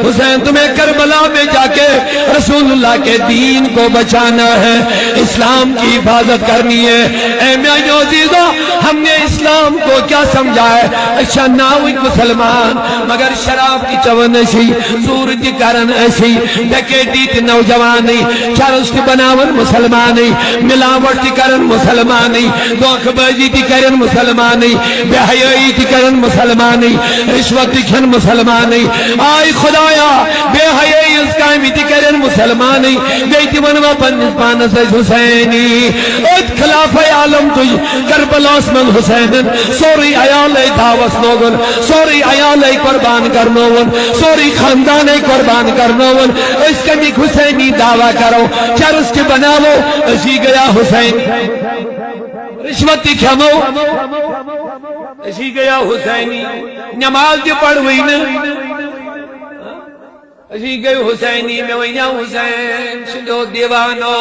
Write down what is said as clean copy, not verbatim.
حسین تمہیں کربلا میں جا کے رسول اللہ کے دین کو بچانا ہے، اسلام کی حفاظت کرنی ہے۔ اے میاں عزیزو، ہم نے اسلام کو کیا سمجھا ہے؟ اچھا ناوی مسلمان مگر شراب کی چون ایسی، سور کی کرن ایسی، ڈکیٹی کی نوجوانی، چرس کی بناون مسلمانی، ملاوٹ کی کرن مسلمانی، دھوکہ بازی کی کرن مسلمانی، بے حیائی کی کرن مسلمانی، رشوت کی کھن مسلمانی، آئی خدایا بے حیائی اس قائمی کی کرن مسلمانی، بیتی ونوا پنس پانس حسینی، ات خلاف عالم تجھ کربلاس من حسینن، سوری عیال دعوت نوگن، سوری عیال قربان کرنون، سوری خاندان قربان کرنون، اس کمی حسینی دعویٰ کرو، چرس کے بناو، اسی گیا حسین، رشوت کی کھمو، اسی گیا حسینی، نماز دی پڑھوئی نا، اسی گئے حسینی میں وینا حسین شدو دیوانو